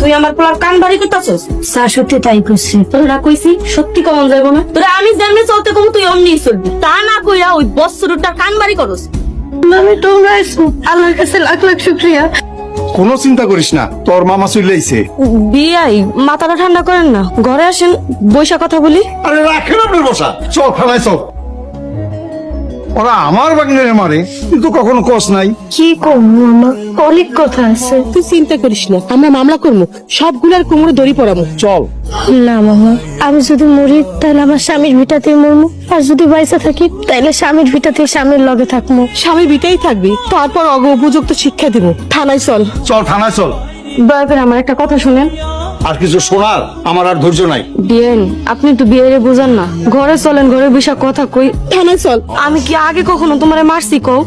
তুই আমার পোলার কান বাড়ি করতেছস? স্যার সত্যি তাই করছি। তোরা কইছি সত্যি কমন যাইব না। তোরা আমি যেমনি চলতে কম তুই অমনি চলবি, তা না কইরা ওই বস্ত্রটার কান বাড়ি করস। আমি তোমরা আল্লাহর কাছে লাখ লাখ শুকরিয়া। কোনো চিন্তা করিস না, তোর মামা চলে আইছে। বিয়াই মাথাটা ঠান্ডা করেন না, ঘরে আসেন বৈশা কথা বলি। আরে রাখেন আপনার বসা, চল থানায় চল। ওরা আমার বাগিনে মারে কিন্তু কখনো কস নাই। কি করবো মামা, অনেক কথা আছে। তুই চিন্তা করিস না, আমরা মামলা করবো, সবগুলার কোমরে দড়ি পড়াবো। চল। না মামা, আমি যদি মরি তাহলে আমার স্বামীর ভিটাতে মরবো, আর যদি বাইসা থাকি তাহলে স্বামীর ভিটাতে স্বামীর লগে থাকবো। স্বামীর বিটেই থাকবি, তারপর উপযুক্ত শিক্ষা দিব। থানায় চল। চল থানায় চল। দয়া করে আমার একটা কথা শুনেন। আর কিছু শোনার আমার আর ধৈর্য নাই। বিয়েন আপনি তো বিয়েরে বুঝান না, ঘরে চলেন, ঘরে বসে কথা কই। থানায় চল। আমি কি আগে কখনো তোমারে মারছি কও?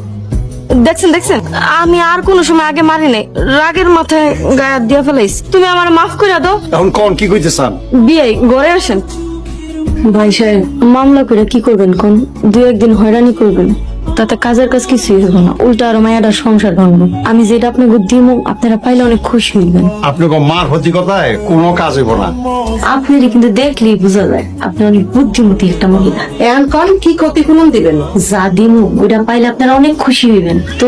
দেখছেন দেখছেন, আমি আর কোনো সময় আগে মারি নাই, রাগের মাথায় গায়ে হাত দিয়া ফেলাইছি। তুমি আমার মাফ করে দাও। এখন কোন কি কইতে চান? বিয়ে ঘরে আসেন। ভাই সাহেব, মামলা করে কি করবেন কোন? দু একদিন হয়রানি করবেন, তাতে কাজের কাজ কিছুই হবে না, উল্টা আরো মায়াটার সংসার ভাঙবো। আমি যেটা আপনাকে দিব আপনারা পাইলে অনেক খুশি হইবেন। আপনি মার হতি কথায় কোনো কাজ হইব না। আপনারই কিন্তু দেখলেই বোঝা যায় আপনি অনেক বুদ্ধিমতী একটা মহিলা। এখন কল কি ক্ষতিপূরণ দিবেন? যা দিন ওইটা পাইলে আপনারা অনেক খুশি হইবেন। তো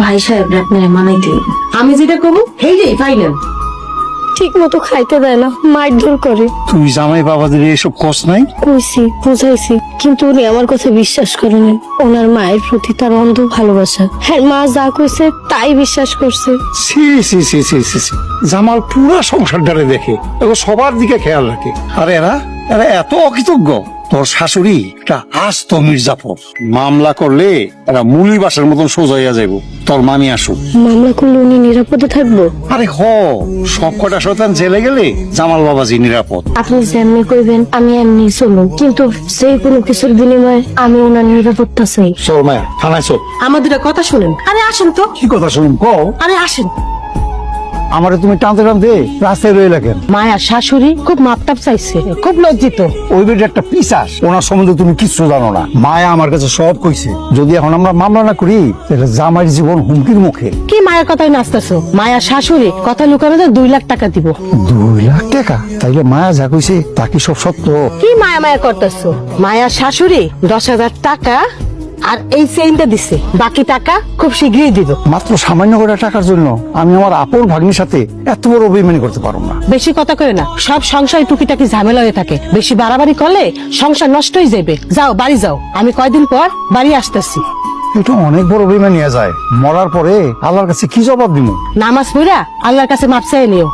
ভাই সাহেব আপনারা মানাইতে হইবে। আমি যেটা করবো সেইটাই ফাইনাল। ঠিক মতো খাইতে দেয় না, মারধর করে। তুই জামাই বাবাদের এসব কস নাই? কইছি, বুঝাইছি, কিন্তু উনি আমার কথা বিশ্বাস করেনি। ওনার মায়ের প্রতি তার অন্ধ ভালোবাসা। হ্যাঁ, মা যা কইছে তাই বিশ্বাস করছে। সি সি সি সি সি সি। জামাল পুরা সংসারটারে দেখে এবং সবার দিকে খেয়াল রাখে। আর এরা এরা এত অকৃতজ্ঞ। তোর শাশুড়ি একটা আস্ত মির্জাফর। মামলা করলে এরা মুলি বাসের মতন সোজাইয়া যাইব। তোর মামি আসুক। মামলা করলে উনি নিরাপদে থাকবো? আরে সব কটা শয়তান জেলে গেলে জামাল বাবাজি নিরাপদ। আপনি যেমনি কইবেন আমি এমনি চলুন, কিন্তু সেই কোনো কিছুর বিনিময়ে আমি ওনার নিরাপত্তা চাই। চল মায়া, থানায় চল। আমাদের কথা শুনেন। আরে আসেন তো। কি কথা শুনুন কও? আরে আসেন। আমারে তুমি টানতে টানতে রাস্তায় রয়ে লাগেন। মায়া শাশুড়ি খুব মাপটাপ চাইছে, খুব লজ্জিত। ওই বেটা একটা পিসাস, ওনার সম্বন্ধে তুমি কিচ্ছু জানো না। মায়া আমার কাছে সব কইছে, যদি এখন আমরা মামলা না করি তাহলে জামাইয়ের জীবন হুমকির মুখে। কি মায়ের কথাই নাচতেছো? মায়া শাশুড়ি কথা লুকানো 2 লাখ টাকা দিব। 2 লাখ টাকা? তাইলে মায়া যা কইছে তা কি সব সত্য? কি মায়া মায়া করতেছো? মায়া শাশুড়ি 10,000 টাকা আর এই চেইনটা দিছে, বাকি টাকা খুব শীঘ্রই দিব। মাত্র সামান্য করে টাকার জন্য আমি আমার আপন ভাগ্নির সাথে এত বড় বেইমানি করতে পারবো না। বেশি কথা কয় না, সব সংসারে টুকিটাকি ঝামেলা হয়ে থাকে। বেশি বাড়াবাড়ি করলে সংসার নষ্ট হয়ে যাবে। যাও বাড়ি যাও, আমি কয়দিন পর বাড়ি আসতেছি। এটা অনেক বড় বেইমানি যায়। মরার পরে আল্লাহর কাছে কি জবাব দিব? নামাজ পড়া আল্লাহর কাছে মাপ চাই নিও।